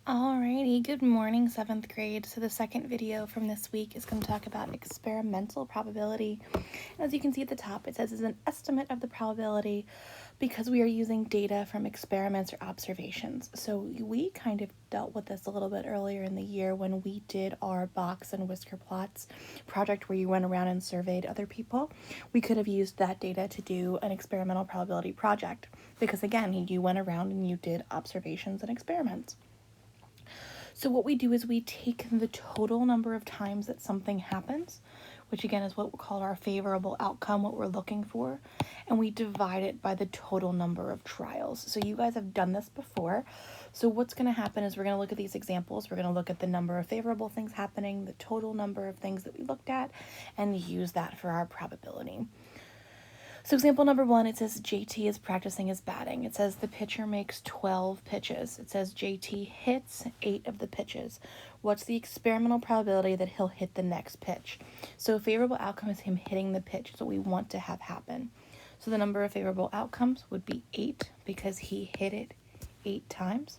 Alrighty, good morning, 7th grade. So the second video from this week is going to talk about experimental probability. As you can see at the top, it says it's an estimate of the probability because we are using data from experiments or observations. So we kind of dealt with this a little bit earlier in the year when we did our box and whisker plots project where you went around and surveyed other people. We could have used that data to do an experimental probability project because again, you went around and you did observations and experiments. So what we do is we take the total number of times that something happens, which again is what we call our favorable outcome, what we're looking for, and we divide it by the total number of trials. So you guys have done this before. So what's going to happen is we're going to look at these examples. We're going to look at the number of favorable things happening, the total number of things that we looked at, and use that for our probability. So example number 1, it says JT is practicing his batting. It says the pitcher makes 12 pitches. It says JT hits 8 of the pitches. What's the experimental probability that he'll hit the next pitch? So a favorable outcome is him hitting the pitch. It's what we want to have happen. So the number of favorable outcomes would be 8 because he hit it 8 times.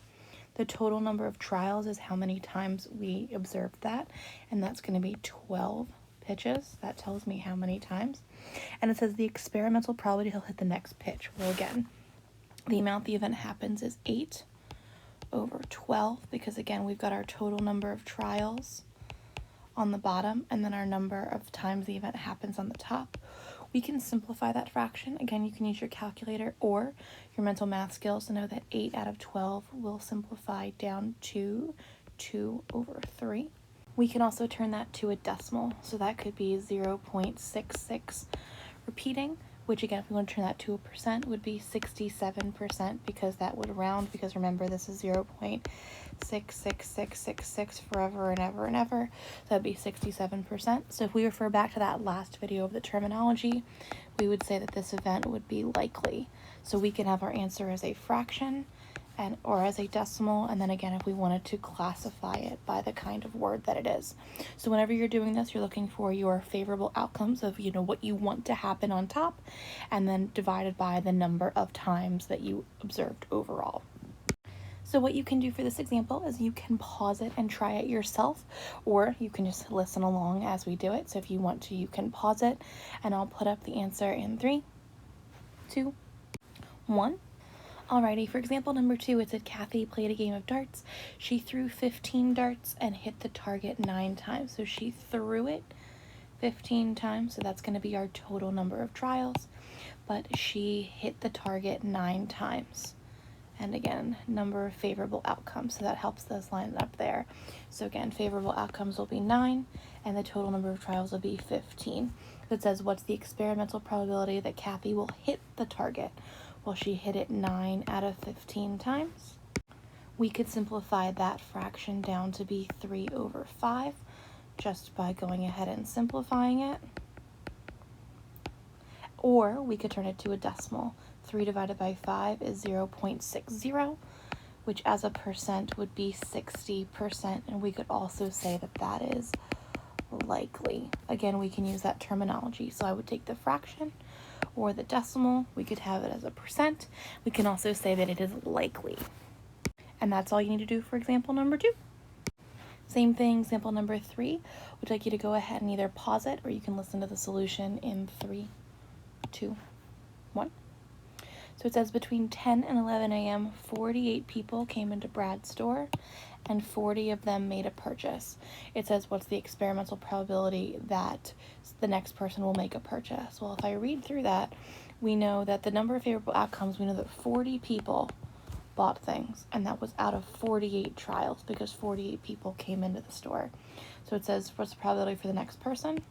The total number of trials is how many times we observed that, and that's going to be 12 pitches. That tells me how many times. And it says the experimental probability he'll hit the next pitch. Well, again, the amount the event happens is 8 over 12 because, again, we've got our total number of trials on the bottom and then our number of times the event happens on the top. We can simplify that fraction. Again, you can use your calculator or your mental math skills to know that 8 out of 12 will simplify down to 2 over 3. We can also turn that to a decimal, so that could be 0.66 repeating, which again, if we want to turn that to a percent, would be 67% because that would round, because remember, this is 0.66666 forever and ever and ever, so that'd be 67%. So if we refer back to that last video of the terminology, we would say that this event would be likely. So we can have our answer as a fraction, or as a decimal, and then again if we wanted to classify it by the kind of word that it is. So whenever you're doing this, you're looking for your favorable outcomes of what you want to happen on top, and then divided by the number of times that you observed overall. So what you can do for this example is you can pause it and try it yourself, or you can just listen along as we do it. So if you want to, you can pause it, and I'll put up the answer in 3, 2, 1. Alrighty, for example number 2, it said Kathy played a game of darts. She threw 15 darts and hit the target 9 times. So she threw it 15 times, so that's going to be our total number of trials. But she hit the target 9 times. And again, number of favorable outcomes, so that helps those line up there. So again, favorable outcomes will be 9, and the total number of trials will be 15. It says, what's the experimental probability that Kathy will hit the target? Well, she hit it 9 out of 15 times. We could simplify that fraction down to be 3 over 5 just by going ahead and simplifying it. Or we could turn it to a decimal. 3 divided by 5 is 0.60, which as a percent would be 60%. And we could also say that that is likely. Again, we can use that terminology. So I would take the fraction or the decimal. We could have it as a percent. We can also say that it is likely. And that's all you need to do for example number 2. Same thing, example number 3. Would like you to go ahead and either pause it or you can listen to the solution in 3, 2, 1. So it says between 10 and 11 a.m., 48 people came into Brad's store and 40 of them made a purchase. It says, what's the experimental probability that the next person will make a purchase? Well, if I read through that, we know that the number of favorable outcomes, we know that 40 people bought things, and that was out of 48 trials because 48 people came into the store. So it says, what's the probability for the next person?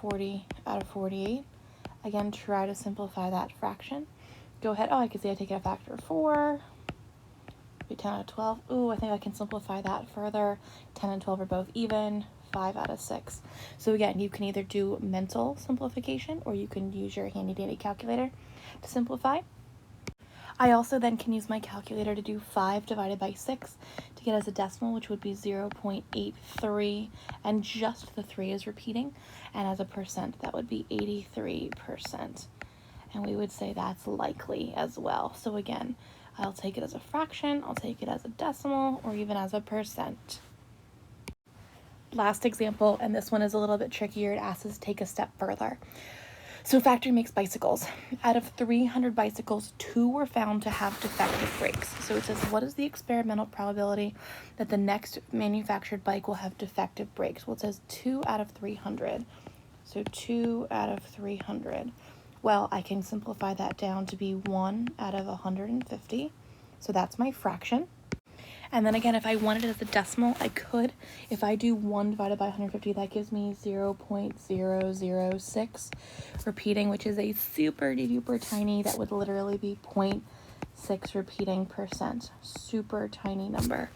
40 out of 48. Again, try to simplify that fraction. Go ahead. Oh, I can see I take it a factor of 4. Be 10 out of 12. Ooh, I think I can simplify that further. 10 and 12 are both even. 5 out of 6. So again, you can either do mental simplification or you can use your handy dandy calculator to simplify. I also then can use my calculator to do 5 divided by 6 to get as a decimal, which would be 0.83, and just the 3 is repeating, and as a percent, that would be 83%. And we would say that's likely as well. So again, I'll take it as a fraction, I'll take it as a decimal, or even as a percent. Last example, and this one is a little bit trickier. It asks us to take a step further. So factory makes bicycles. Out of 300 bicycles, 2 were found to have defective brakes. So it says, what is the experimental probability that the next manufactured bike will have defective brakes? Well, it says 2 out of 300. So 2 out of 300. Well, I can simplify that down to be 1 out of 150. So that's my fraction. And then again, if I wanted it as a decimal, I could. If I do 1 divided by 150, that gives me 0.006 repeating, which is a super duper tiny, that would literally be 0.6 repeating percent. Super tiny number.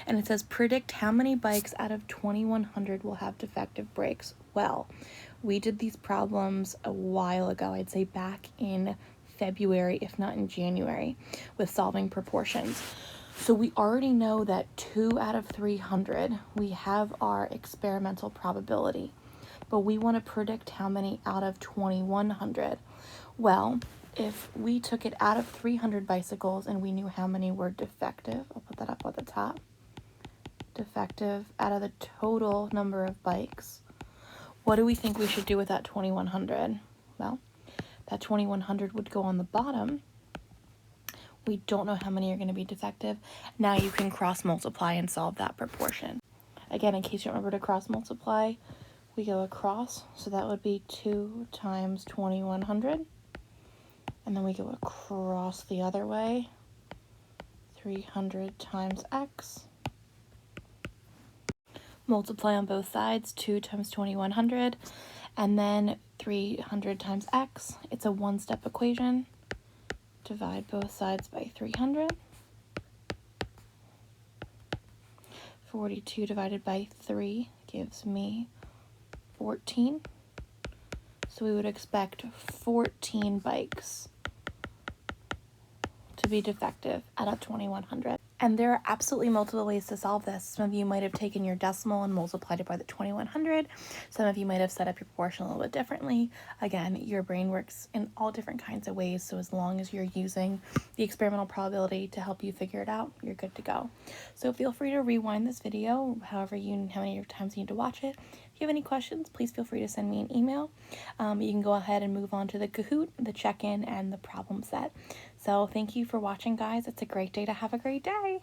And it says, predict how many bikes out of 2,100 will have defective brakes. Well, we did these problems a while ago, I'd say back in February, if not in January, with solving proportions. So we already know that 2 out of 300, we have our experimental probability, but we want to predict how many out of 2,100. Well, if we took it out of 300 bicycles and we knew how many were defective, I'll put that up at the top, defective out of the total number of bikes, what do we think we should do with that 2,100? Well, that 2,100 would go on the bottom. We don't know how many are going to be defective. Now you can cross multiply and solve that proportion. Again, in case you don't remember to cross multiply, we go across. So that would be 2 times 2,100. And then we go across the other way. 300 times x. Multiply on both sides, 2 times 2,100. And then 300 times x. It's a one-step equation. Divide both sides by 300. 42 divided by 3 gives me 14. So we would expect 14 bikes to be defective out of 2,100. And there are absolutely multiple ways to solve this. Some of you might have taken your decimal and multiplied it by the 2,100. Some of you might have set up your proportion a little bit differently. Again, your brain works in all different kinds of ways. So as long as you're using the experimental probability to help you figure it out, you're good to go. So feel free to rewind this video, how many times you need to watch it. If you have any questions, please feel free to send me an email. You can go ahead and move on to the Kahoot, the check-in, and the problem set. So thank you for watching, guys. It's a great day to have a great day.